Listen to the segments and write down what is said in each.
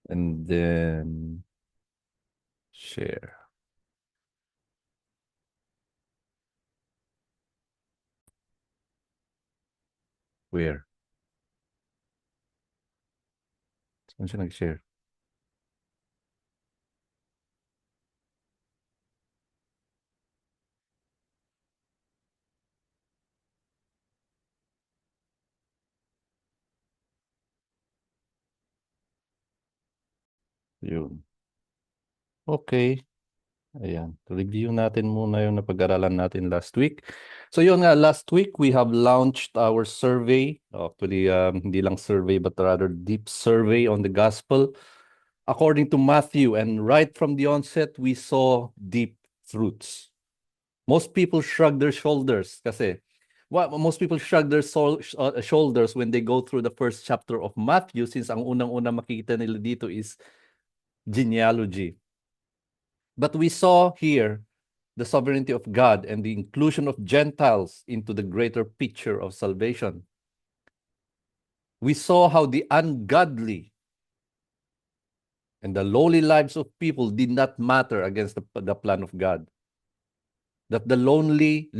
And then share. Where? Saan siya nag-share? Yun. Okay. Ayan. Review natin muna yung napag-aralan natin last week. So yun nga, last week we have launched our survey. Actually, hindi lang survey but rather deep survey on the gospel according to Matthew. And right from the onset, we saw deep truths. Most people shrug their shoulders kasi most people shrug their shoulders when they go through the first chapter of Matthew since ang unang-una makikita nila dito is genealogy. But we saw here the sovereignty of God and the inclusion of Gentiles into the greater picture of salvation. We saw how the ungodly and the lowly lives of people did not matter against the plan of God. That the lowly,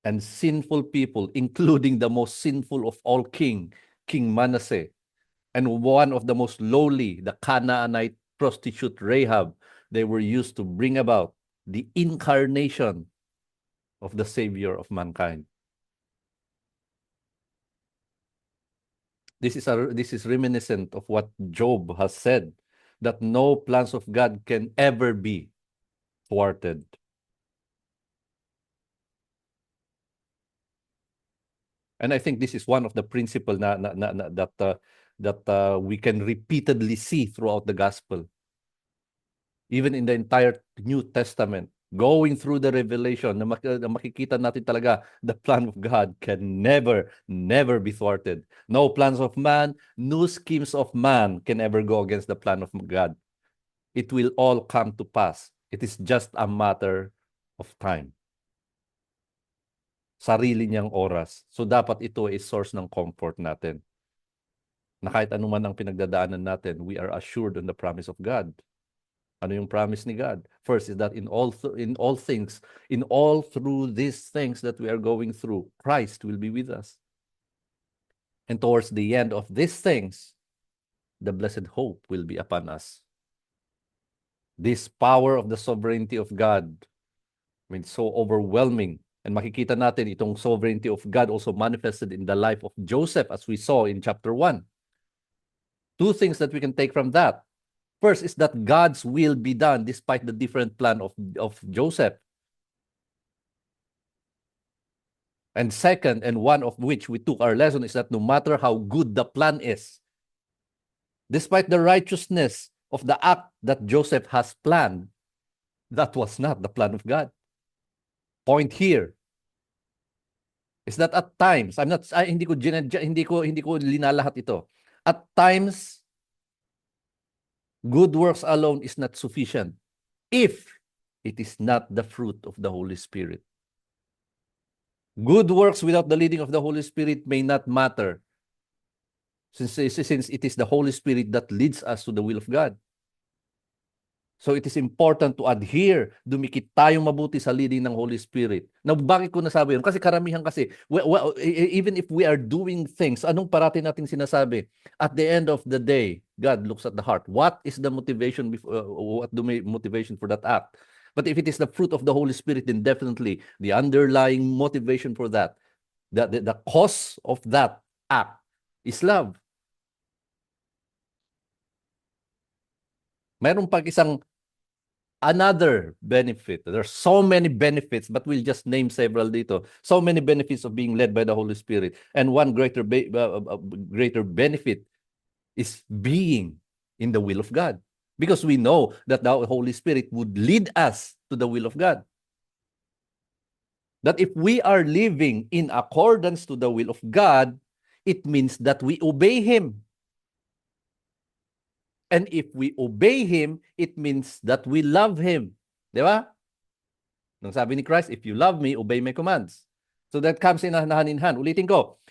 and sinful people, including the most sinful of all King Manasseh, and one of the most lowly, the Canaanite prostitute Rahab, they were used to bring about the incarnation of the Savior of mankind. This is reminiscent of what Job has said, that no plans of God can ever be thwarted. And I think this is one of the principles that we can repeatedly see throughout the gospel. Even in the entire New Testament, going through the Revelation, na makikita natin talaga the plan of God can never be thwarted. No plans of man, no schemes of man can ever go against the plan of God. It will all come to pass. It is just a matter of time. Sarili niyang oras. So dapat ito ay source ng comfort natin. Na kahit anuman ang pinagdadaanan natin, we are assured on the promise of God. Ano yung promise ni God? First is that in all things, in all through these things that we are going through, Christ will be with us. And towards the end of these things, the blessed hope will be upon us. This power of the sovereignty of God, I mean, so overwhelming. And makikita natin itong sovereignty of God also manifested in the life of Joseph as we saw in chapter 1. Two things that we can take from that. First is that God's will be done despite the different plan of Joseph. And second, and one of which we took our lesson, is that no matter how good the plan is, despite the righteousness of the act that Joseph has planned, that was not the plan of God. Point here is that at times, hindi ko linalahat ito. At times, good works alone is not sufficient if it is not the fruit of the Holy Spirit. Good works without the leading of the Holy Spirit may not matter, since it is the Holy Spirit that leads us to the will of God. So it is important to adhere, dumikit tayong mabuti sa leading ng Holy Spirit. Now, bakit ko nasabi yun? Kasi karamihan kasi, even if we are doing things, anong parati nating sinasabi? At the end of the day, God looks at the heart. What is the motivation, what the motivation for that act? But if it is the fruit of the Holy Spirit, then definitely the underlying motivation for that, the cause of that act is love. Mayroon pag isang another benefit. There are so many benefits, but we'll just name several dito. So many benefits of being led by the Holy Spirit. And one greater benefit is being in the will of God. Because we know that the Holy Spirit would lead us to the will of God. That if we are living in accordance to the will of God, it means that we obey Him. And if we obey Him, it means that we love Him. Di ba? Nung sabi ni Christ, if you love me, obey my commands. So that comes in hand in hand. Ulitin ko.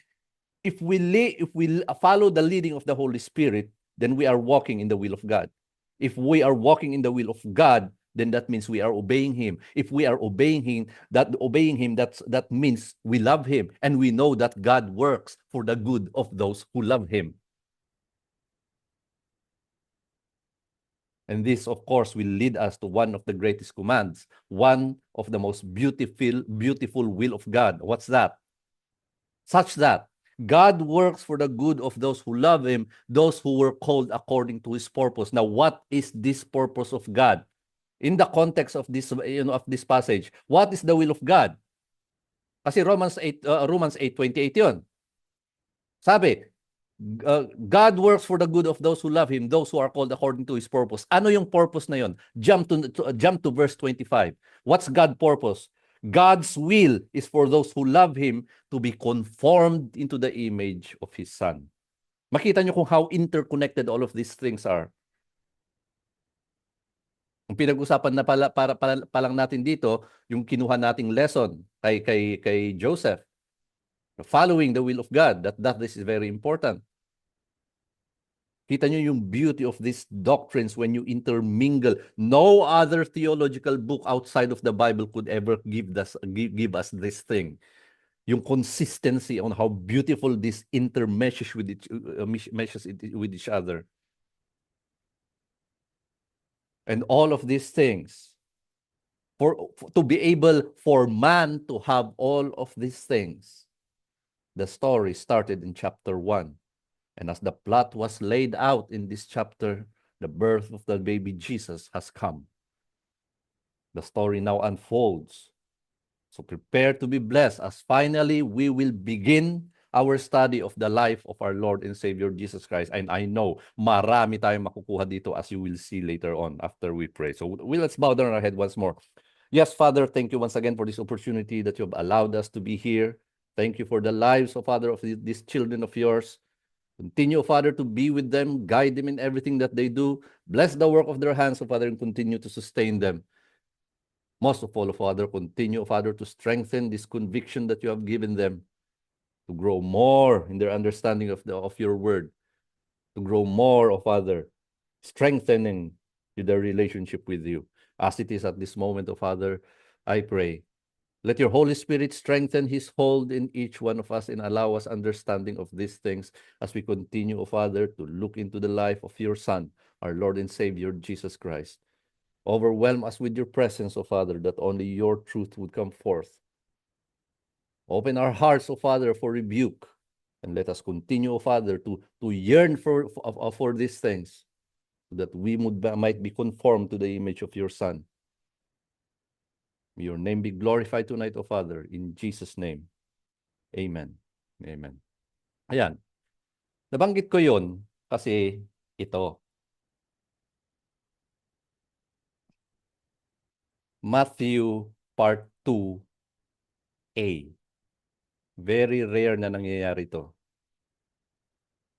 if we follow the leading of the Holy Spirit, then we are walking in the will of God. If we are walking in the will of God, then that means we are obeying Him. If we are obeying Him, that means we love Him, and we know that God works for the good of those who love Him. And this, of course, will lead us to one of the greatest commands, one of the most beautiful will of God. What's that? Such that God works for the good of those who love Him, those who were called according to His purpose. Now, what is this purpose of God? In the context of this, of this passage, what is the will of God? Kasi Romans 8:28 yun. Sabi, God works for the good of those who love Him, those who are called according to His purpose. Ano yung purpose na yun? Jump to verse 25. What's God's purpose? God's will is for those who love Him to be conformed into the image of His Son. Makita nyo kung how interconnected all of these things are. Ang pinag-usapan na pa lang natin dito, yung kinuha nating lesson kay Joseph. Following the will of God, that this is very important. Kita nyo yung beauty of these doctrines when you intermingle. No other theological book outside of the Bible could ever give us this thing. Yung consistency on how beautiful this intermeshes with each other. And all of these things, to be able for man to have all of these things, the story started in chapter 1. And as the plot was laid out in this chapter, the birth of the baby Jesus has come. The story now unfolds. So prepare to be blessed as finally we will begin our study of the life of our Lord and Savior Jesus Christ. And I know marami tayong makukuha dito, as you will see later on after we pray. So let's bow down our head once more. Yes, Father, thank you once again for this opportunity that you have allowed us to be here. Thank you for the lives, of Father, of these children of yours. Continue, Father, to be with them, guide them in everything that they do. Bless the work of their hands, Father, and continue to sustain them. Most of all, Father, continue, Father, to strengthen this conviction that you have given them, to grow more in their understanding of your word, to grow more, Father, strengthening their relationship with you. As it is at this moment, Father, I pray, let your Holy Spirit strengthen His hold in each one of us and allow us understanding of these things as we continue, Father, to look into the life of your Son, our Lord and Savior, Jesus Christ. Overwhelm us with your presence, Father, that only your truth would come forth. Open our hearts, Father, for rebuke, and let us continue, Father, to yearn for these things, so that we might be conformed to the image of your Son. May your name be glorified tonight, O Father, in Jesus' name. Amen. Amen. Ayan. Nabanggit ko yun kasi ito. Matthew part 2a. Very rare na nangyayari ito.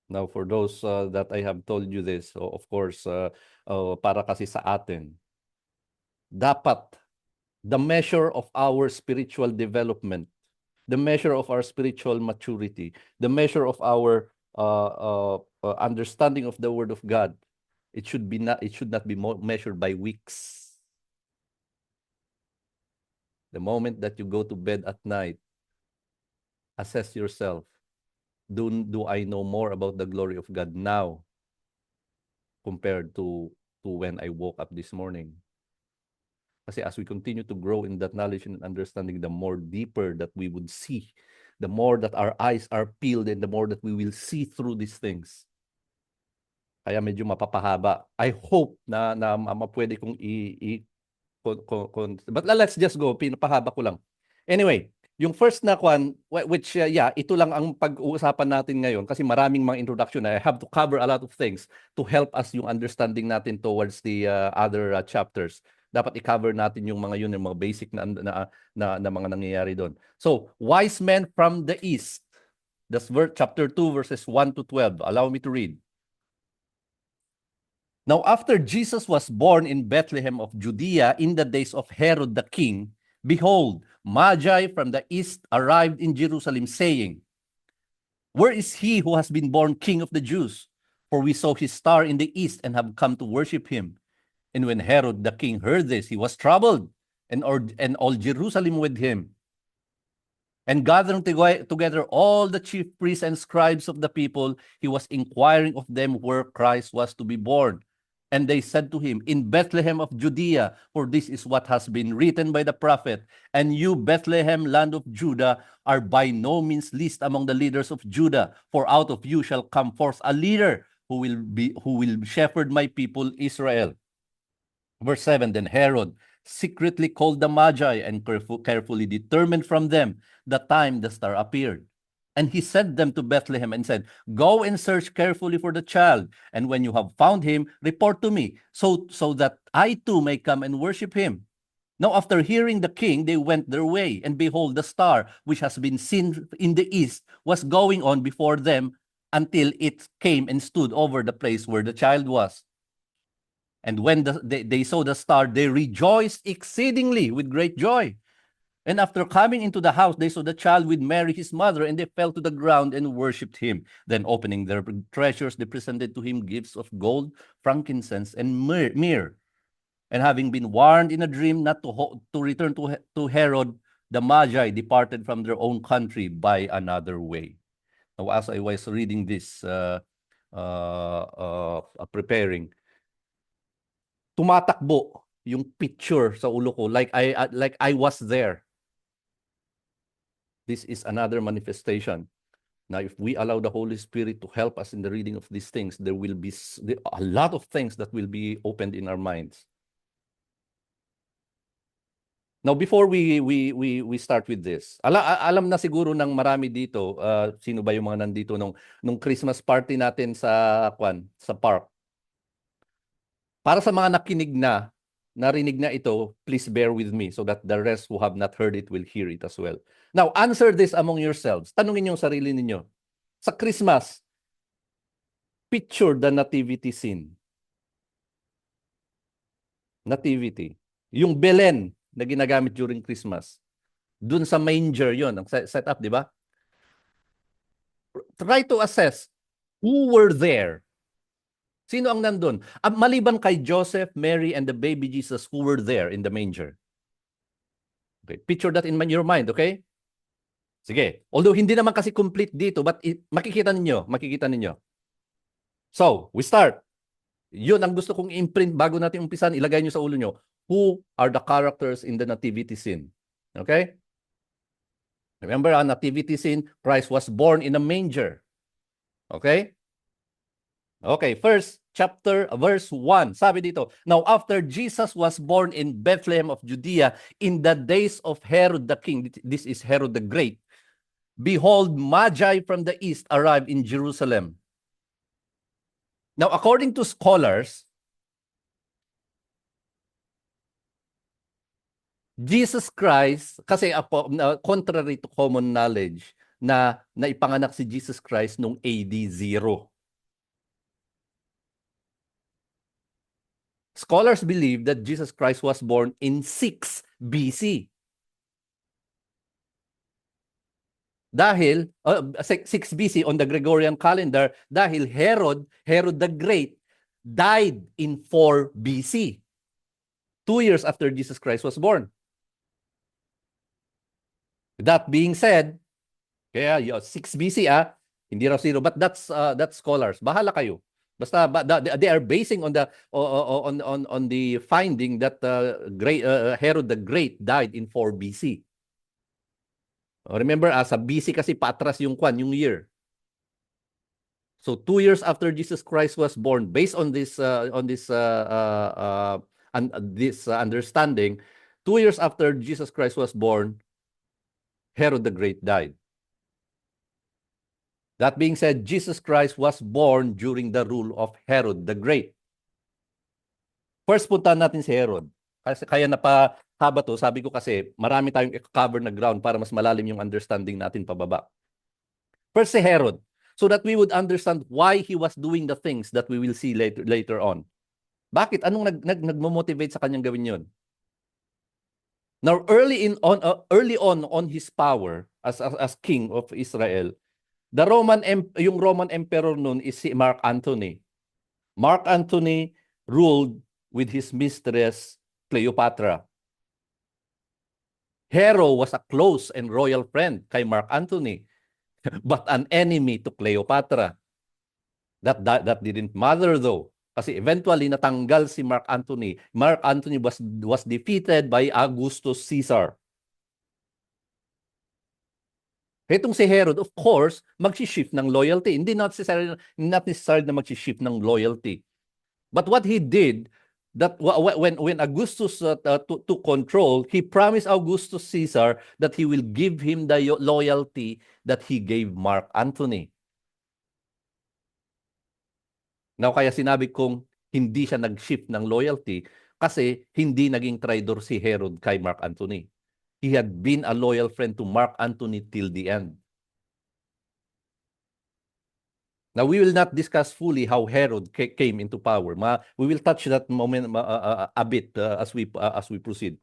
Now, for those that I have told you this, of course, para kasi sa atin, dapat the measure of our spiritual development, the measure of our spiritual maturity, the measure of our understanding of the Word of God, it should not be measured by weeks. The moment that you go to bed at night, assess yourself. Do I know more about the glory of God now compared to when I woke up this morning? Kasi as we continue to grow in that knowledge and understanding, the more deeper that we would see, the more that our eyes are peeled, and the more that we will see through these things. Kaya medyo mapapahaba. I hope na pwede kong but let's just go. Pinapahaba ko lang. Anyway, yung first na kwan, which, ito lang ang pag-uusapan natin ngayon kasi maraming mga introduction. I have to cover a lot of things to help us yung understanding natin towards the other chapters. Dapat i-cover natin yung mga yun, yung mga basic na mga nangyayari doon. So, wise men from the east. That's chapter 2, verses 1 to 12. Allow me to read. Now, after Jesus was born in Bethlehem of Judea in the days of Herod the king, behold, Magi from the east arrived in Jerusalem, saying, Where is he who has been born King of the Jews? For we saw his star in the east and have come to worship him. And when Herod the king heard this, he was troubled, and all Jerusalem with him. And gathering together all the chief priests and scribes of the people, he was inquiring of them where Christ was to be born. And they said to him, In Bethlehem of Judea, for this is what has been written by the prophet. And you, Bethlehem, land of Judah, are by no means least among the leaders of Judah, for out of you shall come forth a leader who will shepherd my people Israel. Verse 7, Then Herod secretly called the Magi and carefully determined from them the time the star appeared. And he sent them to Bethlehem and said, Go and search carefully for the child, and when you have found him, report to me, so that I too may come and worship him. Now after hearing the king, they went their way, and behold, the star, which has been seen in the east, was going on before them until it came and stood over the place where the child was. And when they saw the star, they rejoiced exceedingly with great joy. And after coming into the house, they saw the child with Mary, his mother, and they fell to the ground and worshipped him. Then opening their treasures, they presented to him gifts of gold, frankincense, and myrrh. And having been warned in a dream not to return to Herod, the Magi departed from their own country by another way. Now, as I was reading this, preparing, tumatakbo yung picture sa ulo ko like I was there. This is another manifestation. Now, if we allow the Holy Spirit to help us in the reading of these things, there will be a lot of things that will be opened in our minds. Now, before we start with this, alam na siguro ng marami dito, sino ba yung mga nandito nung Christmas party natin sa park. Para sa mga narinig na ito, please bear with me so that the rest who have not heard it will hear it as well. Now, answer this among yourselves. Tanungin yung sarili ninyo. Sa Christmas, picture the nativity scene. Nativity. Yung Belen na ginagamit during Christmas. Dun sa manger yon ang setup, di ba? Try to assess who were there. Sino ang nandun? Maliban kay Joseph, Mary, and the baby Jesus who were there in the manger. Okay, picture that in your mind, okay? Sige. Although hindi naman kasi complete dito, but makikita ninyo. So, we start. Yun ang gusto kong imprint bago natin umpisan, ilagay nyo sa ulo nyo. Who are the characters in the nativity scene? Okay? Remember, ang nativity scene, Christ was born in a manger. Okay? Okay, first chapter, verse 1. Sabi dito, Now after Jesus was born in Bethlehem of Judea, in the days of Herod the king, this is Herod the Great, behold, Magi from the east arrived in Jerusalem. Now, according to scholars, Jesus Christ, kasi contrary to common knowledge, na ipanganak si Jesus Christ nung AD 0. Scholars believe that Jesus Christ was born in 6 BC. Dahil 6 BC on the Gregorian calendar, dahil Herod the Great died in 4 BC. 2 years after Jesus Christ was born. That being said, kaya 6 BC hindi raw 0, but that's scholars. Bahala kayo. Basta they are basing on the finding that Herod the Great died in 4 BC. Remember, sa BC kasi patras yung year. So 2 years after Jesus Christ was born, based on this understanding, 2 years after Jesus Christ was born, Herod the Great died. That being said, Jesus Christ was born during the rule of Herod the Great. First, puntahan natin si Herod. Kasi kaya napahaba to, sabi ko kasi marami tayong i-cover na ground para mas malalim yung understanding natin pababa. First, si Herod. So that we would understand why he was doing the things that we will see later on. Bakit? Anong nagmo-motivate sa kanyang gawin yun? Now, early on his power as king of Israel, Yung Roman emperor noon is si Mark Antony. Mark Antony ruled with his mistress Cleopatra. Hero was a close and royal friend kay Mark Antony, but an enemy to Cleopatra. That didn't matter though. Kasi eventually natanggal si Mark Antony. Mark Antony was defeated by Augustus Caesar. Itong si Herod, of course, mag-shift ng loyalty. Hindi not necessarily na mag-shift ng loyalty. But what he did, that when Augustus took control, he promised Augustus Caesar that he will give him the loyalty that he gave Mark Antony. Now, kaya sinabi kong hindi siya nag-shift ng loyalty kasi hindi naging traitor si Herod kay Mark Antony. He had been a loyal friend to Mark Antony till the end. Now, we will not discuss fully how Herod came into power. We will touch that moment a bit as we proceed.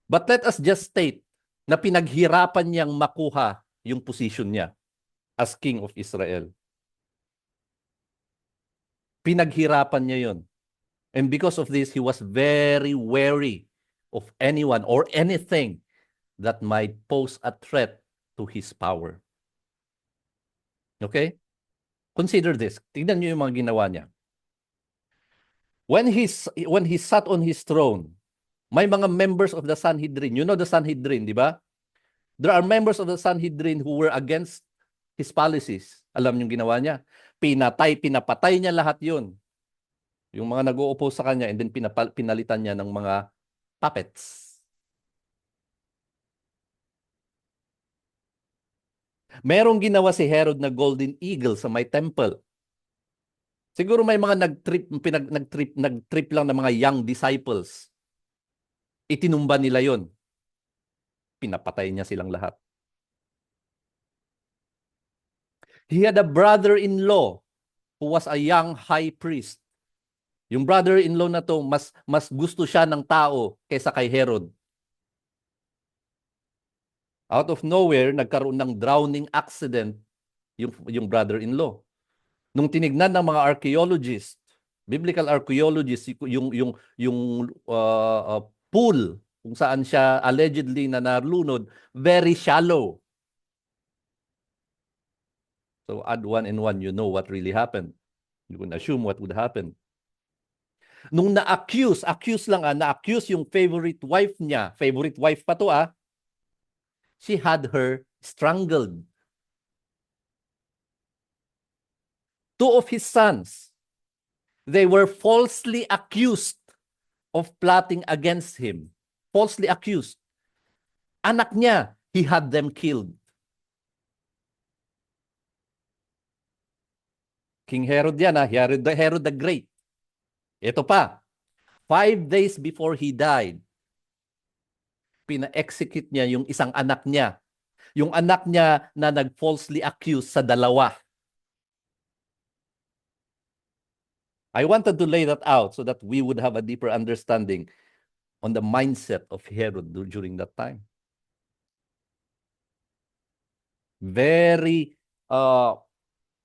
But let us just state na pinaghirapan niyang makuha yung position niya as King of Israel. Pinaghirapan niya yon. And because of this, he was very wary of anyone or anything that might pose a threat to his power. Okay? Consider this. Tignan niyo yung mga ginawa niya. When he sat on his throne, may mga members of the Sanhedrin. You know the Sanhedrin, di ba? There are members of the Sanhedrin who were against his policies. Alam niyo ginawa niya? Pinapatay niya lahat yun. Yung mga nag-uupo sa kanya, and then pinalitan niya ng mga puppets. Merong ginawa si Herod na golden eagle sa may temple. Siguro may mga nag-trip lang ng mga young disciples. Itinumba nila yon. Pinapatay niya silang lahat. He had a brother-in-law who was a young high priest. Yung brother-in-law na to, mas gusto siya ng tao kaysa kay Herod. Out of nowhere, nagkaroon ng drowning accident yung brother-in-law. Nung tinignan ng mga archaeologists, biblical archaeologists, yung pool kung saan siya allegedly na nalunod, very shallow. So add 1 and 1, you know what really happened. You can assume what would happen. Nung na-accuse yung favorite wife niya, favorite wife pa to she had her strangled. 2 of his sons, they were falsely accused of plotting against him. Falsely accused. Anak niya, he had them killed. King Herod yan Herod the Great. Ito pa, 5 days before he died, pina-execute niya yung isang anak niya. Yung anak niya na nag-falsely accused sa dalawa. I wanted to lay that out so that we would have a deeper understanding on the mindset of Herod during that time. Very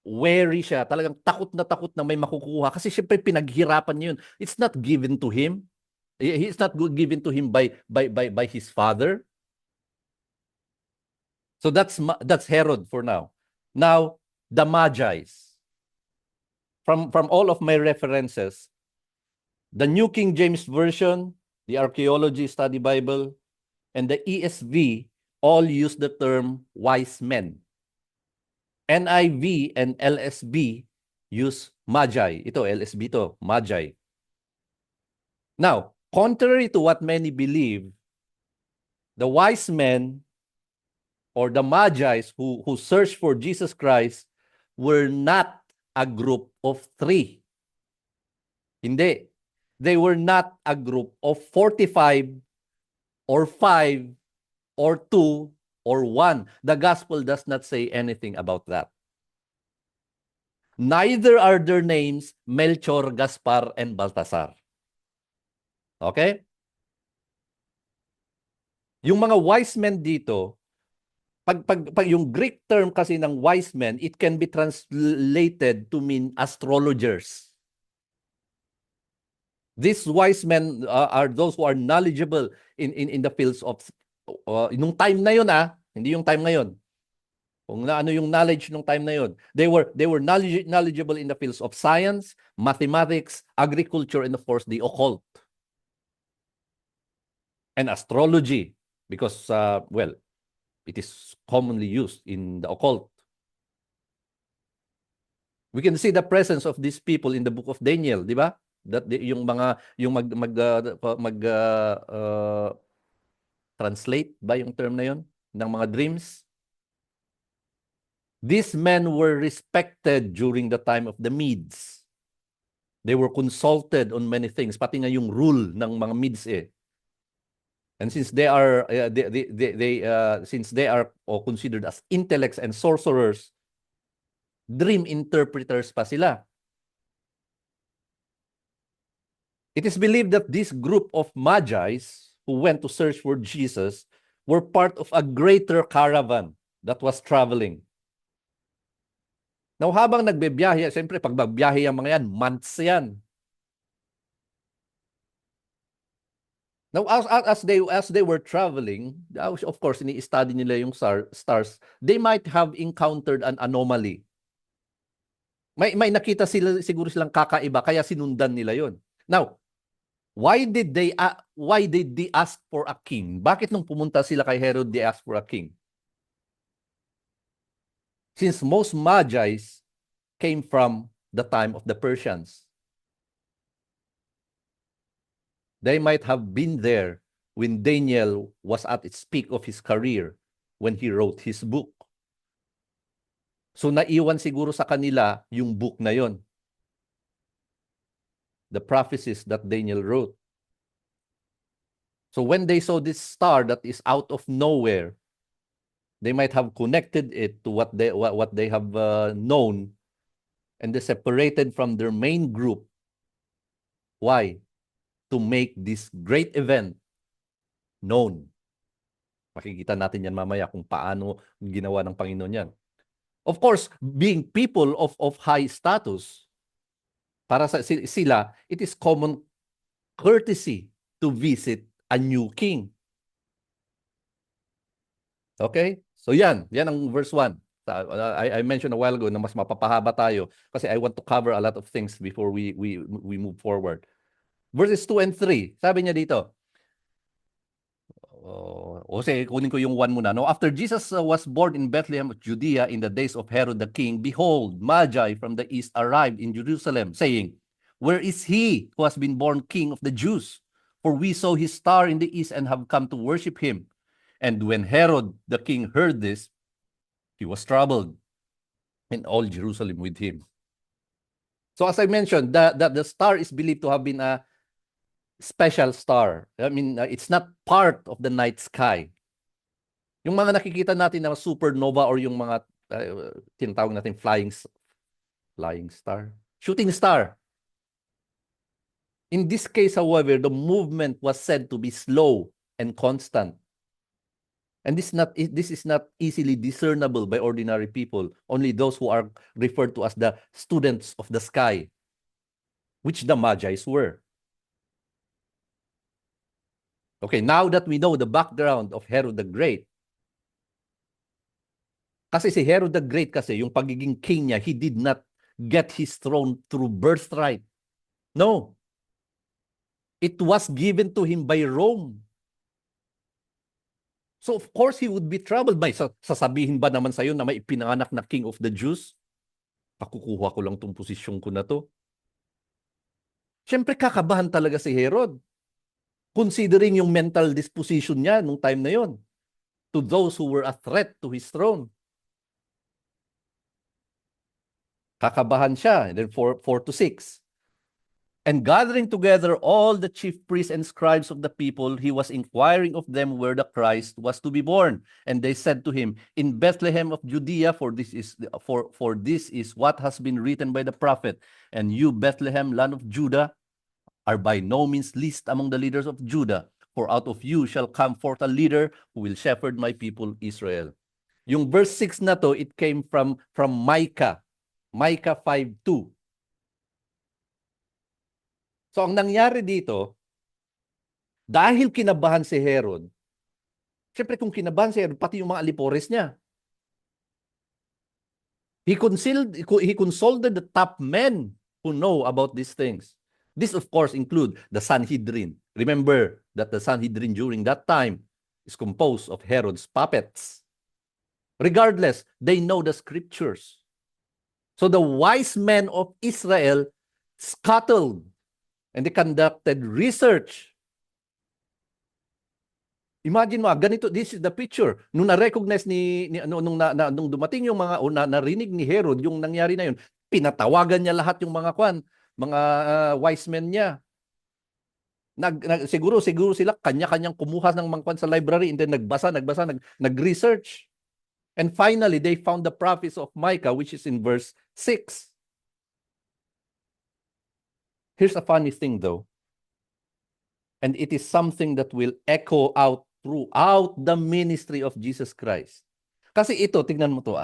wary siya. Talagang takot na may makukuha. Kasi syempre pinaghirapan niya yun. It's not given to him. It's not given to him by his father. So that's Herod for now. Now, the Magi's. From all of my references, the New King James Version, the Archaeology Study Bible, and the ESV all use the term wise men. NIV and LSB use Magi. Ito, LSB to, Magi. Now, contrary to what many believe, the wise men or the Magi's who searched for Jesus Christ were not a group of 3. Hindi. They were not a group of 45 or 5 or 2 or 1. The gospel does not say anything about that. Neither are their names Melchor, Gaspar, and Baltasar. Okay? Yung mga wise men dito, Pag yung Greek term kasi ng wise men, it can be translated to mean astrologers. These wise men are those who are knowledgeable in the fields of nung time na yun, hindi yung time ngayon. Kung na ano yung knowledge nung time na yun. They were knowledgeable in the fields of science, mathematics, agriculture, and of course the occult and astrology, because well, it is commonly used in the occult. We can see the presence of these people in the book of Daniel, di ba? Yung mga yung mag translate ba yung term na yun ng mga dreams? These men were respected during the time of the Medes. They were consulted on many things, pati nga yung rule ng mga Medes eh. And since they are since they are considered as intellects and sorcerers, dream interpreters pa sila. It is believed that this group of Magi's who went to search for Jesus were part of a greater caravan that was traveling. Now, habang nagbebiyahe, siyempre pag magbiyahe ang mga yan, months yan. Now, as they were traveling, of course, ini-study nila yung stars, they might have encountered an anomaly. May nakita sila, siguro silang kakaiba, kaya sinundan nila yon. Now, why did they ask for a king? Bakit nung pumunta sila kay Herod, they asked for a king? Since most Magi's came from the time of the Persians. They might have been there when Daniel was at its peak of his career when he wrote his book. So naiwan siguro sa kanila yung book na yon. The prophecies that Daniel wrote. So when they saw this star that is out of nowhere, they might have connected it to what they have known, and they separated from their main group. Why? To make this great event known. Makikita natin yan mamaya kung paano ginawa ng Panginoon yan. Of course, being people of high status, para sa sila, it is common courtesy to visit a new king. Okay? So yan ang verse 1. I mentioned a while ago na mas mapapahaba tayo kasi I want to cover a lot of things before we move forward. Verses 2 and 3, sabi niya dito, sige, kunin ko yung 1 muna. No? After Jesus was born in Bethlehem of Judea in the days of Herod the king, behold, Magi from the east arrived in Jerusalem, saying, where is he who has been born king of the Jews? For we saw his star in the east and have come to worship him. And when Herod the king heard this, he was troubled, and all Jerusalem with him. So as I mentioned, the star is believed to have been a special star. I mean, it's not part of the night sky. Yung mga nakikita natin na supernova or yung mga tinatawag natin flying star, shooting star. In this case, however, the movement was said to be slow and constant. And this is not easily discernible by ordinary people, only those who are referred to as the students of the sky, which the Magi's were. Okay, now that we know the background of Herod the Great, kasi si Herod the Great kasi, yung pagiging king niya, he did not get his throne through birthright. No. It was given to him by Rome. So of course, he would be troubled by, sasabihin ba naman sa'yo na may ipinanganak na king of the Jews? Pakukuha ko lang tong posisyon ko na to. Siyempre, kakabahan talaga si Herod. Considering yung mental disposition niya nung time na yon to those who were a threat to his throne. Kakabahan siya. And then 4 to 6. And gathering together all the chief priests and scribes of the people, he was inquiring of them where the Christ was to be born. And they said to him, in Bethlehem of Judea, for this is what has been written by the prophet. And you, Bethlehem, land of Judah, are by no means least among the leaders of Judah, for out of you shall come forth a leader who will shepherd my people Israel. Yung verse 6 na to, it came from Micah. Micah 5:2. So ang nangyari dito, dahil kinabahan si Herod, syempre kung kinabahan si Herod, pati yung mga alipores niya. He consulted the top men who know about these things. This, of course, include the Sanhedrin. Remember that the Sanhedrin during that time is composed of Herod's puppets. Regardless, they know the scriptures. So the wise men of Israel scuttled and they conducted research. Imagine mo, ganito, this is the picture. Nung na-recognize nung dumating yung mga, o narinig ni Herod yung nangyari na yun, pinatawagan niya lahat yung mga wise men niya. Siguro sila kanya-kanyang kumuha ng mga kwan sa library and then nag-research. And finally, they found the prophecy of Micah, which is in verse 6. Here's a funny thing though. And it is something that will echo out throughout the ministry of Jesus Christ. Kasi ito, tignan mo to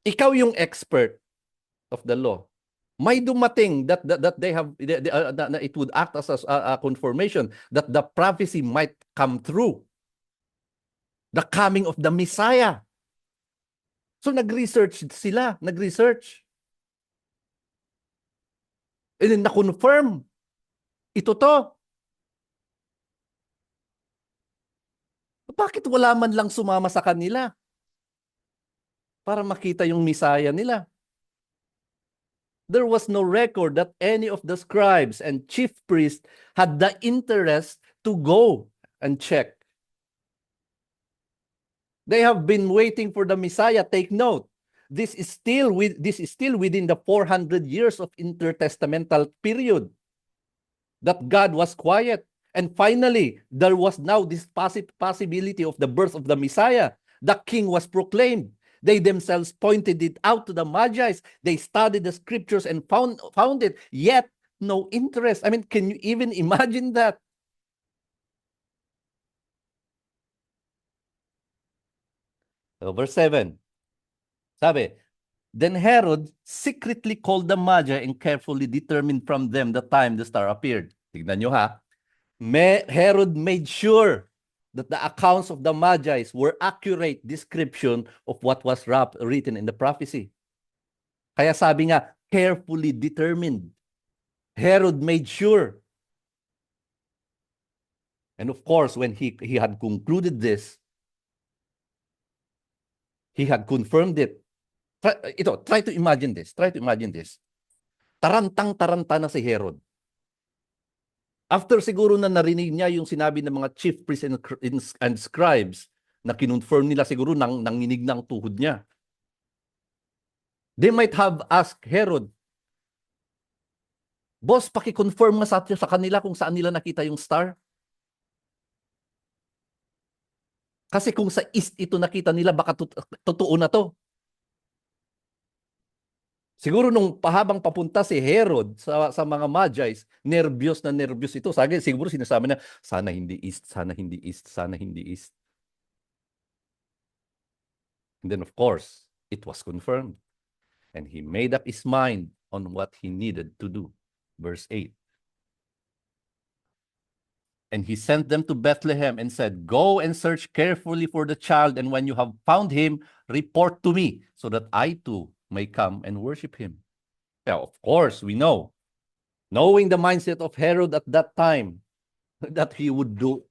Ikaw yung expert of the law. May dumating that they have, it would act as a confirmation that the prophecy might come true. The coming of the Messiah. So nag-research sila, And then na-confirm. Ito to. Bakit wala man lang sumama sa kanila para makita yung Messiah nila? There was no record that any of the scribes and chief priests had the interest to go and check. They have been waiting for the Messiah. Take note. This is still within the 400 years of intertestamental period that God was quiet. And finally, there was now this possibility of the birth of the Messiah. The king was proclaimed. They themselves pointed it out to the Magi's. They studied the scriptures and found it, yet no interest. I mean, can you even imagine that? So, verse 7. Sabi, then Herod secretly called the Magi and carefully determined from them the time the star appeared. Tignan nyo Herod made sure that the accounts of the Magi's were accurate description of what was written in the prophecy. Kaya sabi nga, carefully determined. Herod made sure. And of course, when he had concluded this, he had confirmed it. Try to imagine this. Tarantang-taranta na si Herod. After siguro na narinig niya yung sinabi ng mga chief priests and scribes na kinonfirm nila siguro nanginig ng tuhod niya. They might have asked Herod, Boss, paki-confirm nga sa kanila kung saan nila nakita yung star. Kasi kung sa east ito nakita nila, baka totoo na to. Siguro nung pahabang papunta si Herod sa mga Magi's, nervyos ito. Siguro sinasabi na, sana hindi east. And then of course, it was confirmed. And he made up his mind on what he needed to do. Verse 8. And he sent them to Bethlehem and said, go and search carefully for the child, and when you have found him, report to me, so that I too may come and worship him. Now, of course, we know, knowing the mindset of Herod at that time, that he would do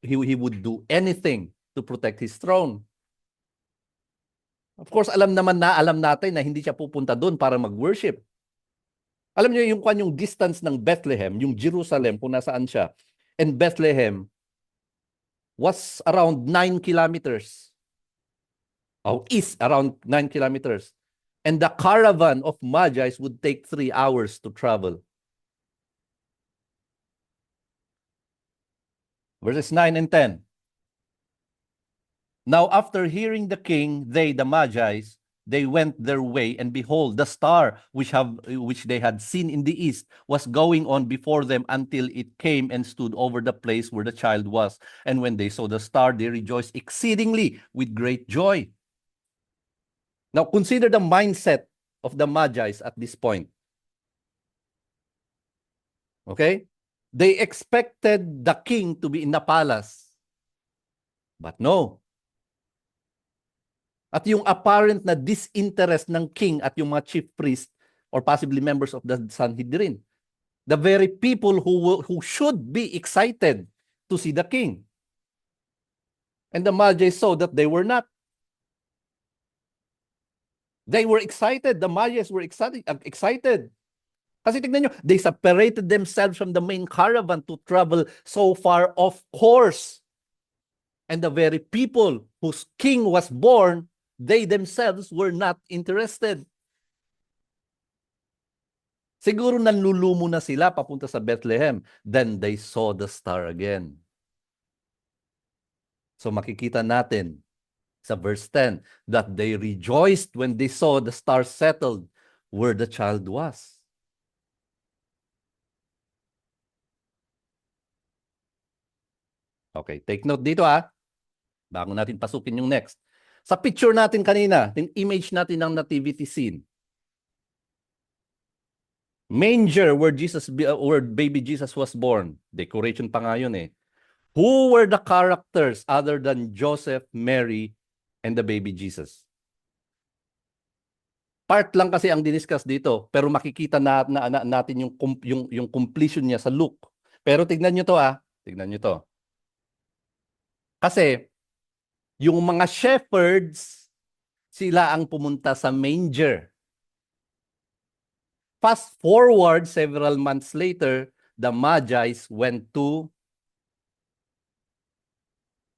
anything to protect his throne. Of course, alam natin na hindi siya pupunta doon para mag-worship. Alam niyo yung distance ng Bethlehem, yung Jerusalem, kung nasaan siya, and Bethlehem was around 9 kilometers. Is around 9 kilometers. And the caravan of Magi's would take 3 hours to travel. Verses 9 and 10. Now after hearing the king, they, the Magi's, they went their way, and behold, the star which they had seen in the east was going on before them until it came and stood over the place where the child was. And when they saw the star, they rejoiced exceedingly with great joy. Now, consider the mindset of the Magi's at this point. Okay? They expected the king to be in the palace. But no. At yung apparent na disinterest ng king at yung mga chief priest or possibly members of the Sanhedrin, the very people who should be excited to see the king. And the Magi saw that they were not. They were excited. The Magi's were excited. Kasi tignan nyo, they separated themselves from the main caravan to travel so far off course. And the very people whose king was born, they themselves were not interested. Siguro nanlulumo na sila papunta sa Bethlehem. Then they saw the star again. So makikita natin sa verse 10 that they rejoiced when they saw the star settled where the child was. Okay, take note dito bago natin pasukin yung next. Sa picture natin kanina, yung image natin ng nativity scene. Manger where baby Jesus was born. Decoration pa nga yun eh. Who were the characters other than Joseph, Mary, and the baby Jesus? Part lang kasi ang diniscuss dito, pero makikita natin yung completion niya sa Luke. Pero tignan nyo to tignan nyo to. Kasi yung mga shepherds, sila ang pumunta sa manger. Fast forward several months later, the Magi's went to,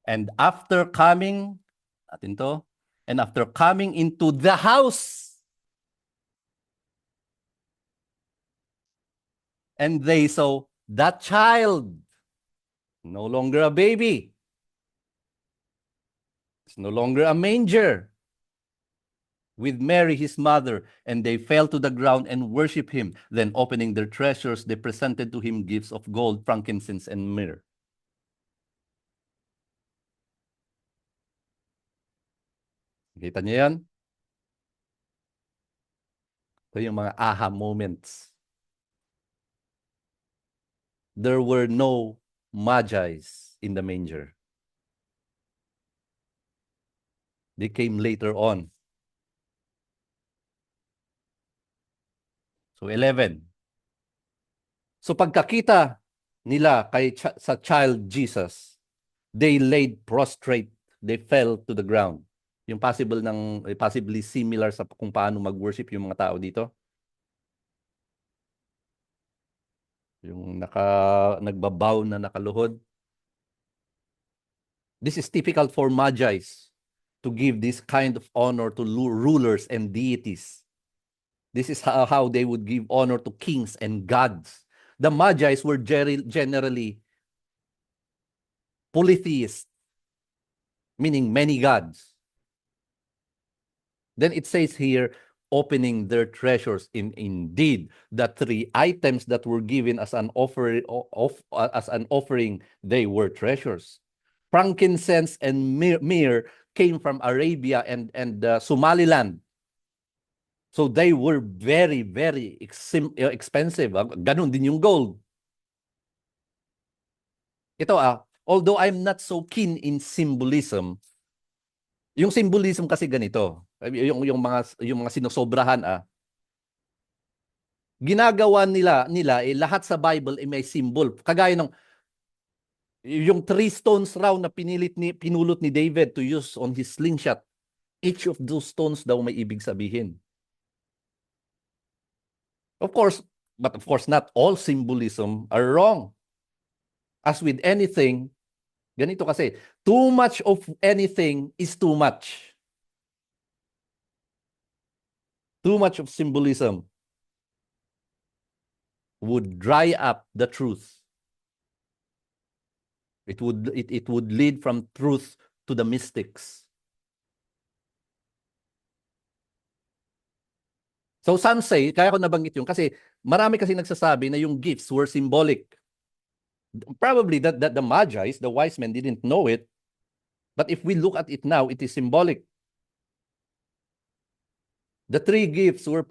and after coming into the house, and they saw that child, no longer a baby. It's no longer a manger, with Mary his mother, and they fell to the ground and worshiped him. Then opening their treasures, they presented to him gifts of gold, frankincense, and myrrh. Kita niyo yan? Ito yung mga aha moments. There were no Magi's in the manger. They came later on. So 11. So pagkakita nila sa child Jesus, they laid prostrate, they fell to the ground. Yung possibly similar sa kung paano mag-worship yung mga tao dito. Yung nagbabow na nakaluhod. This is typical for Magi's to give this kind of honor to rulers and deities. This is how they would give honor to kings and gods. The Magi's were generally polytheists, meaning many gods. Then it says here, opening their treasures. Indeed, the three items that were given as an offering, they were treasures. Frankincense and myrrh came from Arabia and Somaliland. So they were very, very expensive. Ganun din yung gold. Ito although I'm not so keen in symbolism, yung symbolism kasi ganito. Yung mga sinosobrahan ginagawa nila lahat sa Bible may symbol. Kagaya ng yung 3 stones raw na pinulot ni David to use on his slingshot. Each of those stones daw may ibig sabihin. Of course, not all symbolism are wrong. As with anything, ganito kasi, too much of anything is too much. Too much of symbolism would dry up the truth. It would lead from truth to the mystics. So some say, kaya ko nabanggit yun kasi marami kasi nagsasabi na yung gifts were symbolic. Probably that the Magi's, the wise men, didn't know it. But if we look at it now, it is symbolic. The three gifts were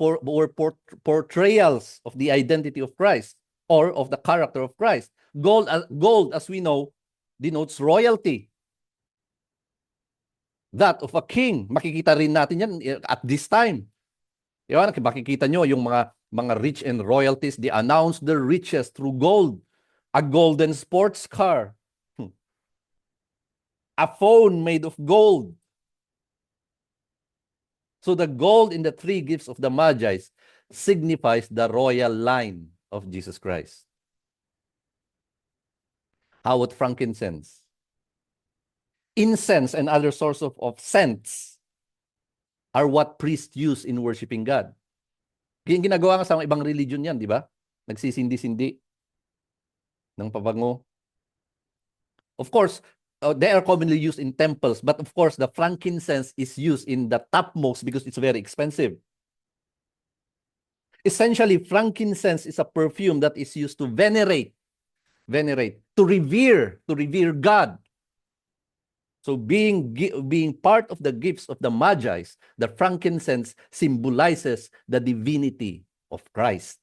portrayals of the identity of Christ or of the character of Christ. Gold, as we know, denotes royalty. That of a king. Makikita rin natin yan at this time. Diba? Makikita nyo yung mga rich and royalties, they announce their riches through gold. A golden sports car. A phone made of gold. So the gold in the three gifts of the Magi signifies the royal line of Jesus Christ. How about frankincense? Incense and other source of scents are what priests use in worshiping God. Yung ginagawa nga sa ibang religion yan, di ba? Nagsisindi-sindi ng pabango. Of course, they are commonly used in temples, but of course, the frankincense is used in the topmost because it's very expensive. Essentially, frankincense is a perfume that is used to venerate, to revere God. So being part of the gifts of the Magi, the frankincense symbolizes the divinity of Christ.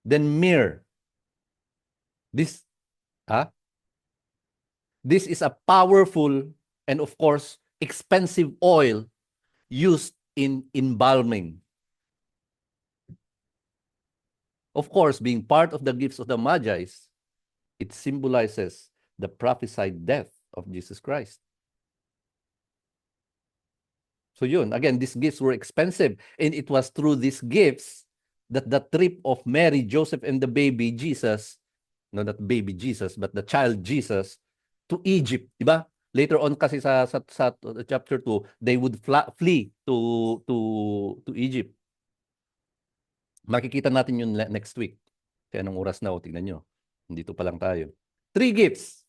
Then myrrh. This is a powerful and of course expensive oil used in embalming. Of course, being part of the gifts of the Magi, it symbolizes the prophesied death of Jesus Christ. So yun, again, these gifts were expensive, and it was through these gifts that the trip of Mary, Joseph, and the baby Jesus, no, not baby Jesus, but the child Jesus, to Egypt, di ba? Later on kasi sa chapter 2, they would flee to Egypt. Makikita natin yun next week. Kaya anong oras na, tingnan nyo. Nandito pa lang tayo. 3 gifts.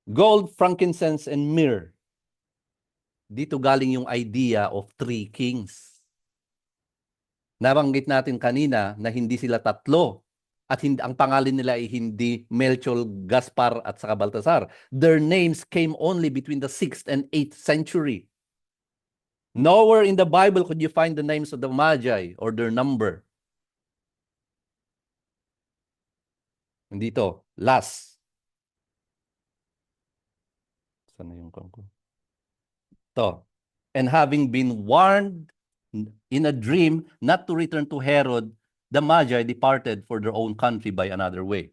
Gold, frankincense, and myrrh. Dito galing yung idea of 3 kings. Nabanggit natin kanina na hindi sila tatlo at ang pangalan nila ay hindi Melchor, Gaspar at saka Baltasar. Their names came only between the 6th and 8th century. Nowhere in the Bible could you find the names of the Magi or their number. Dito, last. Sana yung kangko? To. And having been warned in a dream not to return to Herod, the Magi departed for their own country by another way.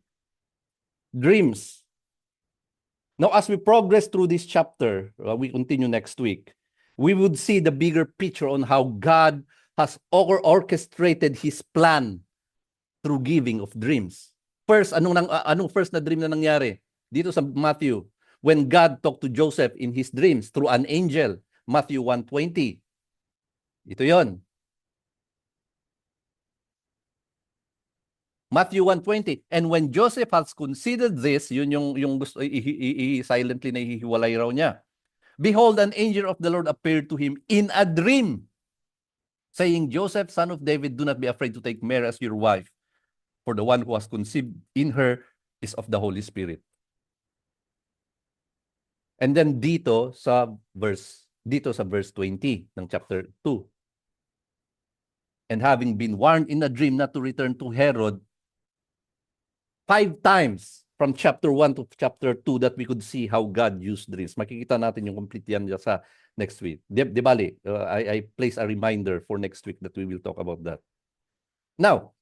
Dreams. Now, as we progress through this chapter, we continue next week, we would see the bigger picture on how God has orchestrated His plan through giving of dreams. First, anong first na dream na nangyari? Dito sa Matthew, when God talked to Joseph in his dreams through an angel, Matthew 1:20. Ito yon. Matthew 1:20. And when Joseph has considered this, yun yung gusto silently na hihiwalay raw niya. Behold, an angel of the Lord appeared to him in a dream, saying, Joseph, son of David, do not be afraid to take Mary as your wife, for the one who has conceived in her is of the Holy Spirit. And then dito sa verse 20 ng chapter 2. And having been warned in a dream not to return to Herod, 5 times from chapter 1 to chapter 2 that we could see how God used dreams. Makikita natin yung complete yan sa next week. Di bali, I place a reminder for next week that we will talk about that. Now,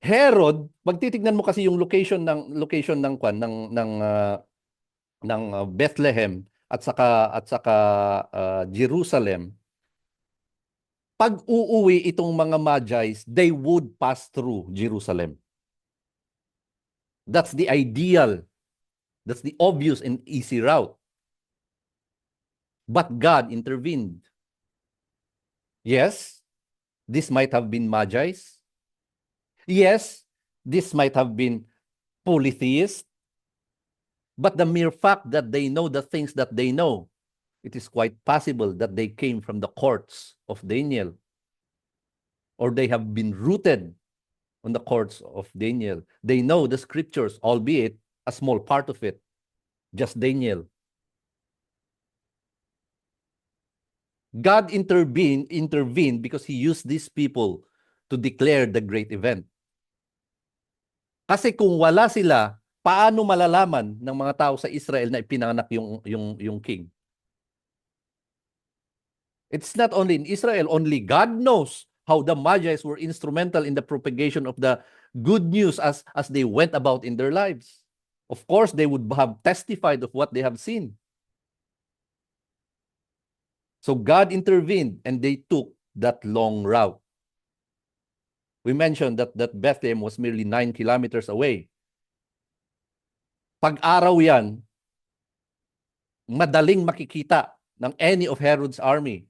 Herod, magtitignan mo kasi yung location ng Bethlehem at saka Jerusalem. Pag uuwi itong mga Magi, they would pass through Jerusalem. That's the ideal. That's the obvious and easy route. But God intervened. Yes, this might have been Magi. Yes, this might have been polytheists. But the mere fact that they know the things that they know, it is quite possible that they came from the courts of Daniel, or they have been rooted on the courts of Daniel. They know the scriptures, albeit a small part of it, just Daniel. God intervened because He used these people to declare the great event. Kasi kung wala sila, paano malalaman ng mga tao sa Israel na ipinanganak yung king? It's not only in Israel, only God knows how the Magi's were instrumental in the propagation of the good news as they went about in their lives. Of course, they would have testified of what they have seen. So God intervened and they took that long route. We mentioned that Bethlehem was merely 9 kilometers away. Pag-araw yan, madaling makikita ng any of Herod's army.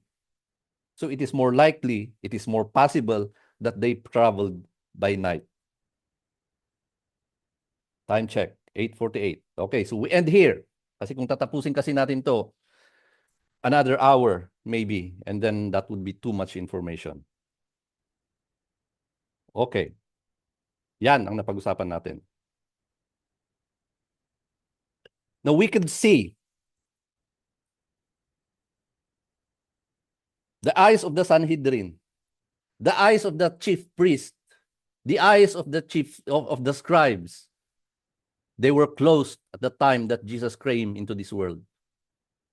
So it is more likely, it is more possible that they traveled by night. Time check, 8:48. Okay, so we end here. Kasi kung tatapusin kasi natin to, another hour maybe, and then that would be too much information. Okay. Yan ang napag-usapan natin. Now we could see the eyes of the Sanhedrin, the eyes of the chief priest, the eyes of the of the scribes. They were closed at the time that Jesus came into this world.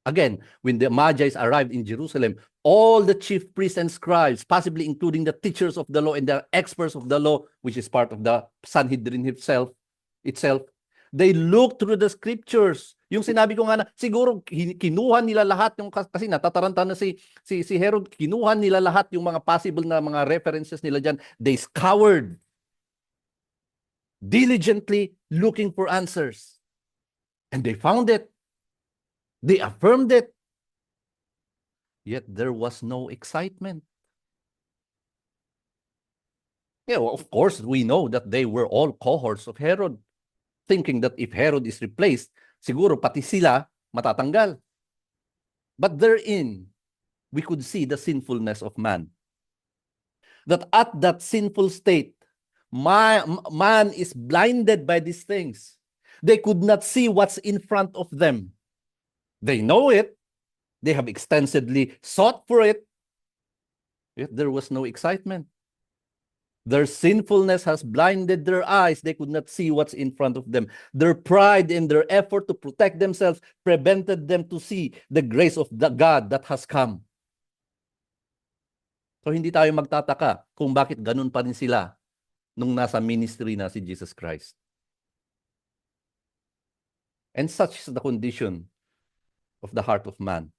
Again, when the Magi's arrived in Jerusalem, all the chief priests and scribes, possibly including the teachers of the law and the experts of the law, which is part of the Sanhedrin itself, they looked through the scriptures. Yung sinabi ko nga na, siguro kinuha nila lahat, yung, kasi natataranta na si Herod, kinuha nila lahat yung mga possible na mga references nila dyan. They scoured, diligently looking for answers. And they found it. They affirmed it. Yet there was no excitement. Yeah, well, of course, we know that they were all cohorts of Herod, thinking that if Herod is replaced, siguro pati sila matatanggal. But therein, we could see the sinfulness of man. That at that sinful state, man is blinded by these things. They could not see what's in front of them. They know it. They have extensively sought for it. Yet there was no excitement. Their sinfulness has blinded their eyes. They could not see what's in front of them. Their pride and their effort to protect themselves prevented them to see the grace of the God that has come. So hindi tayo magtataka kung bakit ganun pa rin sila nung nasa ministry na si Jesus Christ. And such is the condition of the heart of man.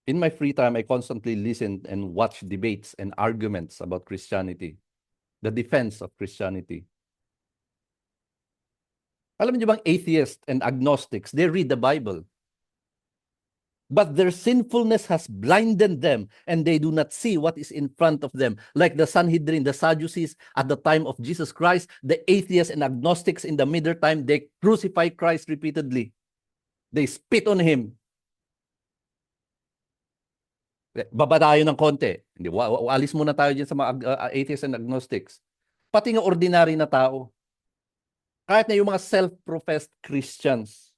In my free time, I constantly listen and watch debates and arguments about Christianity, the defense of Christianity. Alam niyo bang atheists and agnostics, they read the Bible. But their sinfulness has blinded them and they do not see what is in front of them. Like the Sanhedrin, the Sadducees at the time of Jesus Christ, the atheists and agnostics in the middle time, they crucify Christ repeatedly. They spit on Him. Baba tayo ng konti. Hindi, alis muna tayo dyan sa mga atheists and agnostics. Pati nga ordinary na tao. Kahit na yung mga self-professed Christians.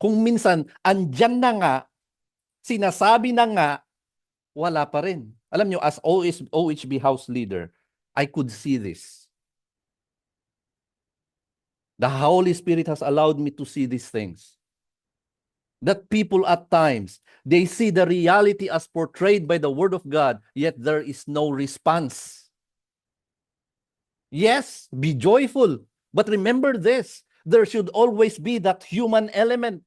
Kung minsan, andyan na nga, sinasabi na nga, wala pa rin. Alam nyo, as OHB house leader, I could see this. The Holy Spirit has allowed me to see these things. That people at times, they see the reality as portrayed by the Word of God, yet there is no response. Yes, be joyful, but remember this, there should always be that human element.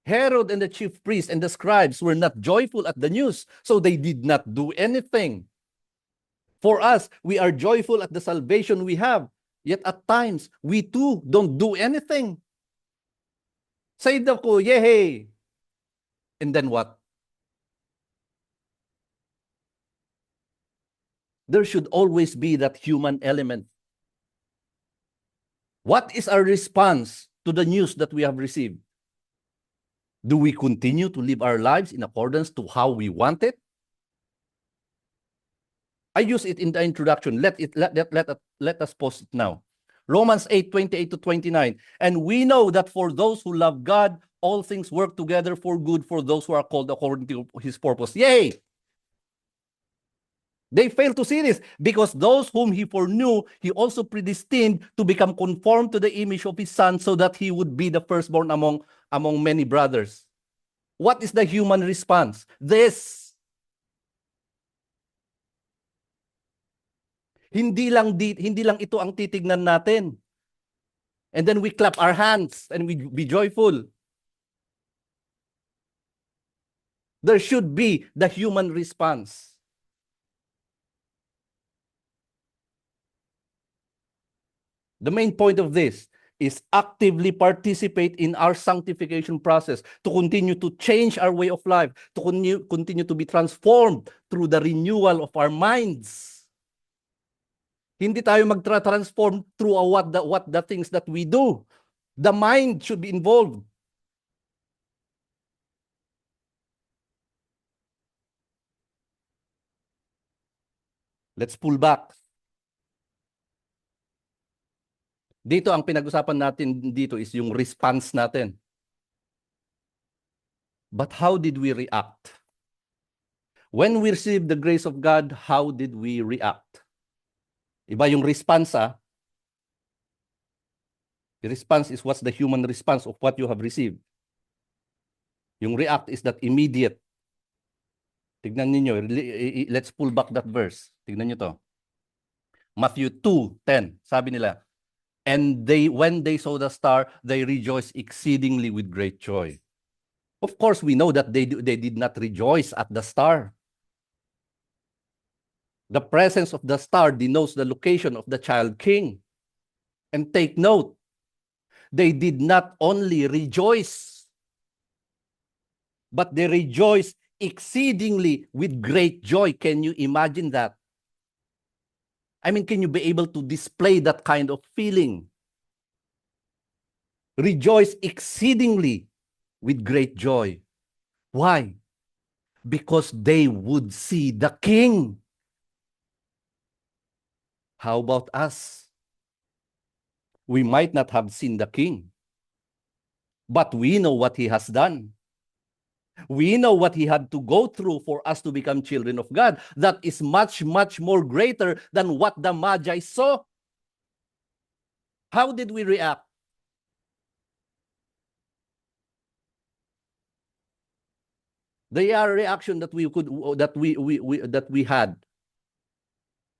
Herod and the chief priests and the scribes were not joyful at the news, so they did not do anything. For us, we are joyful at the salvation we have, yet at times, we too don't do anything. Saved ako, yay! And then what? There should always be that human element. What is our response to the news that we have received? Do we continue to live our lives in accordance to how we want it? I use it in the introduction. Let us pause it now. Romans 8:28 to 29. And we know that for those who love God, all things work together for good for those who are called according to his purpose. Yay! They fail to see this because those whom he foreknew, he also predestined to become conformed to the image of his son so that he would be the firstborn among many brothers. What is the human response? This. Hindi lang ito ang titignan natin. And then we clap our hands and we be joyful. There should be the human response. The main point of this is actively participate in our sanctification process to continue to change our way of life, to continue to be transformed through the renewal of our minds. Hindi tayo magtra-transform through what the things that we do. The mind should be involved. Let's pull back. Dito ang pinag-usapan natin dito is yung response natin. But how did we react? When we received the grace of God, how did we react? Iba yung response, The response is what's the human response of what you have received. Yung react is that immediate. Tignan niyo, let's pull back that verse. Tignan niyo to. Matthew 2:10, sabi nila, and when they saw the star, they rejoiced exceedingly with great joy. Of course, we know that they did not rejoice at the star. The presence of the star denotes the location of the child king. And take note, they did not only rejoice, but they rejoiced exceedingly with great joy. Can you imagine that? I mean, can you be able to display that kind of feeling? Rejoice exceedingly with great joy. Why? Because they would see the king. How about us? We might not have seen the king, but we know what he has done. We know what he had to go through for us to become children of God. That is much, much more greater than what the Magi saw. How did we react? The reaction that we had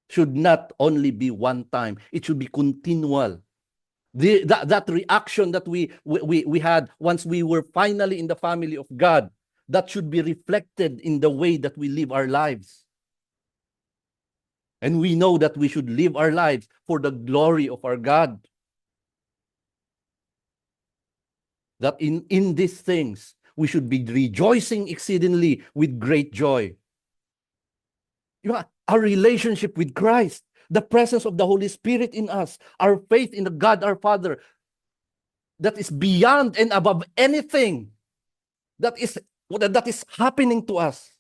should not only be one time. It should be continual. That reaction that we had once we were finally in the family of God, that should be reflected in the way that we live our lives. And we know that we should live our lives for the glory of our God. That in these things, we should be rejoicing exceedingly with great joy. Our relationship with Christ, the presence of the Holy Spirit in us, our faith in the God our Father, that is beyond and above anything that is happening to us.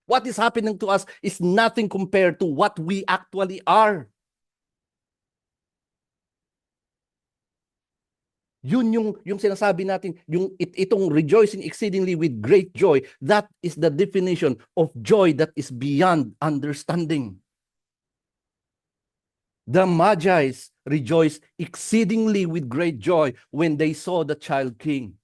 What is happening to us is nothing compared to what we actually are. Yun yung sinasabi natin, itong rejoicing exceedingly with great joy, that is the definition of joy that is beyond understanding. The Magi's rejoiced exceedingly with great joy when they saw the child king.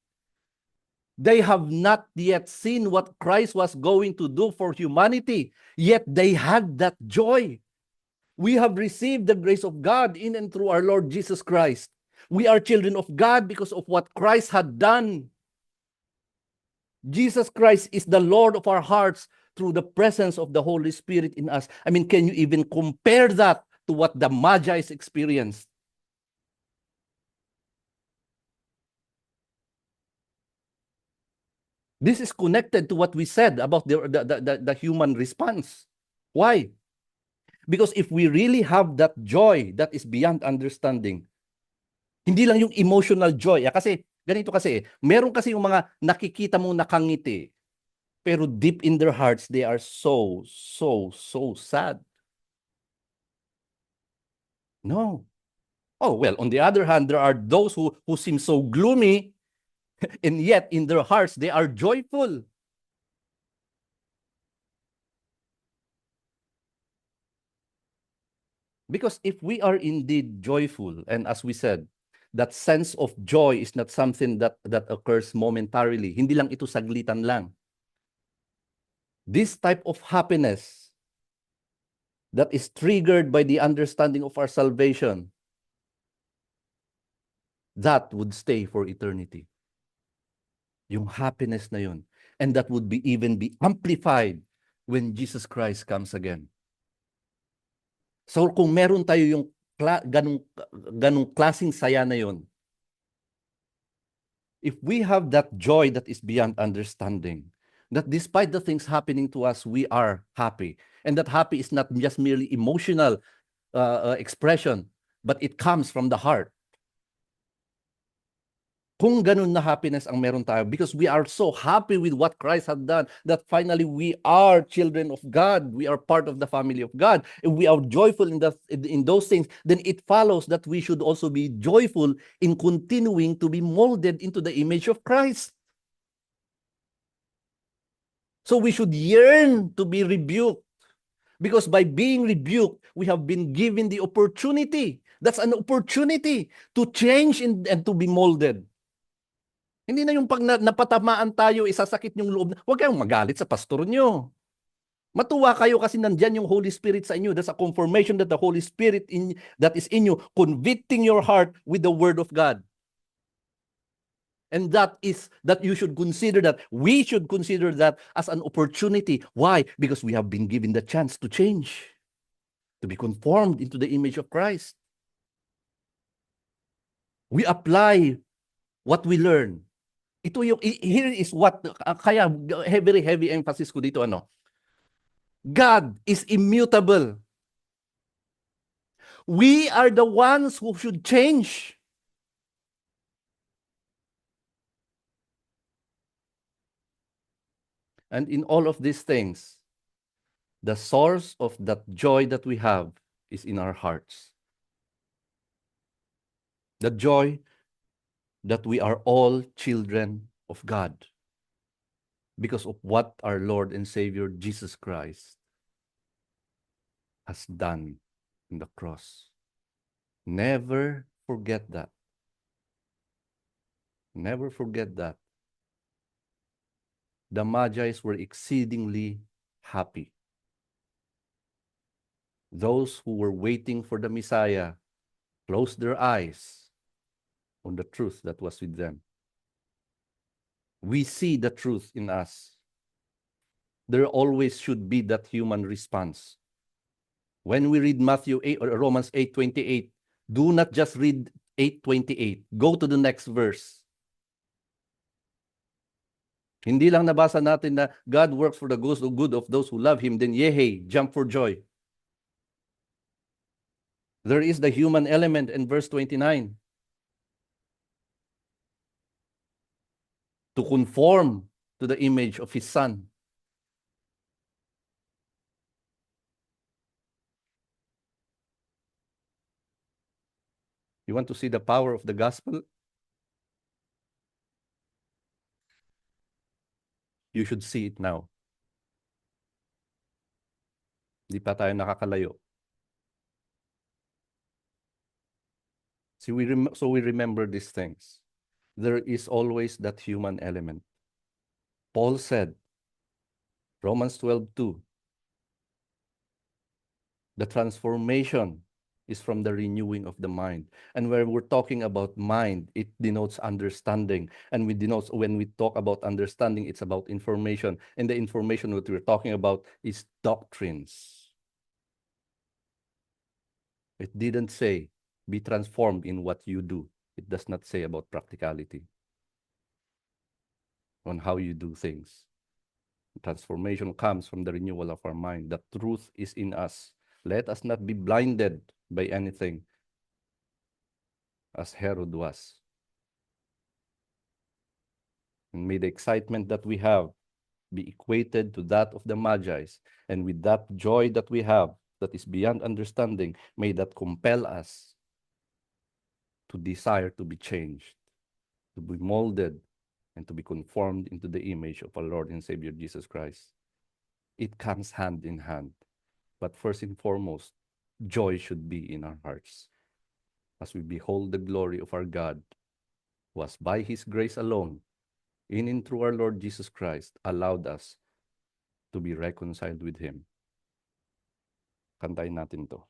They have not yet seen what Christ was going to do for humanity, yet they had that joy. We have received the grace of God in and through our Lord Jesus Christ. We are children of God because of what Christ had done. Jesus Christ is the Lord of our hearts through the presence of the Holy Spirit in us. I mean, can you even compare that to what the Magi's experienced? This is connected to what we said about the human response. Why? Because if we really have that joy that is beyond understanding, hindi lang yung emotional joy. Kasi, ganito kasi, meron kasi yung mga nakikita mong nakangiti, pero deep in their hearts, they are so sad. No. Oh, well, on the other hand, there are those who seem so gloomy, and yet in their hearts, they are joyful. Because if we are indeed joyful, and as we said, that sense of joy is not something that occurs momentarily. Hindi lang ito saglitan lang. This type of happiness that is triggered by the understanding of our salvation, that would stay for eternity. Yung happiness na yun. And that would be even be amplified when Jesus Christ comes again. So kung meron tayo yung ganung klaseng saya na yun, if we have that joy that is beyond understanding, that despite the things happening to us, we are happy. And that happy is not just merely emotional expression, but it comes from the heart. Kung ganun na happiness ang meron tayo, because we are so happy with what Christ had done, that finally we are children of God, we are part of the family of God, and we are joyful in those things, then it follows that we should also be joyful in continuing to be molded into the image of Christ. So we should yearn to be rebuked, because by being rebuked, we have been given the opportunity. That's an opportunity to change and to be molded. Hindi na yung pag napatamaan tayo, isasakit yung loob. Huwag kayong magalit sa pastor nyo. Matuwa kayo kasi nandyan yung Holy Spirit sa inyo. That's a confirmation that the Holy Spirit that is in you, convicting your heart with the Word of God. And that is that you should consider that. We should consider that as an opportunity. Why? Because we have been given the chance to change, to be conformed into the image of Christ. We apply what we learn. Ito yung, here is what, kaya very heavy emphasis ko dito, ano? God is immutable. We are the ones who should change. And in all of these things, the source of that joy that we have is in our hearts. The joy that we are all children of God because of what our Lord and Savior Jesus Christ has done in the cross. Never forget that. Never forget that. The Magi's were exceedingly happy. Those who were waiting for the Messiah closed their eyes on the truth that was with them. We see the truth in us. There always should be that human response. When we read Matthew 8 or Romans 8:28, do not just read 8:28. Go to the next verse. Hindi lang nabasa natin na God works for the good of those who love Him, then yehey, jump for joy. There is the human element in verse 29. To conform to the image of His Son. You want to see the power of the gospel? You should see it now. Di pa tayo nakakalayo. So we remember these things. There is always that human element. Paul said, Romans 12:2, the transformation is from the renewing of the mind. And when we're talking about mind, it denotes understanding. And when we talk about understanding, it's about information. And the information that we're talking about is doctrines. It didn't say, be transformed in what you do. It does not say about practicality, on how you do things. Transformation comes from the renewal of our mind. The truth is in us. Let us not be blinded by anything, as Herod was. And may the excitement that we have be equated to that of the Magi's. And with that joy that we have, that is beyond understanding, may that compel us to desire to be changed, to be molded, and to be conformed into the image of our Lord and Savior Jesus Christ. It comes hand in hand. But first and foremost, joy should be in our hearts as we behold the glory of our God, who has by His grace alone, in and through our Lord Jesus Christ, allowed us to be reconciled with Him. Kantayin natin to.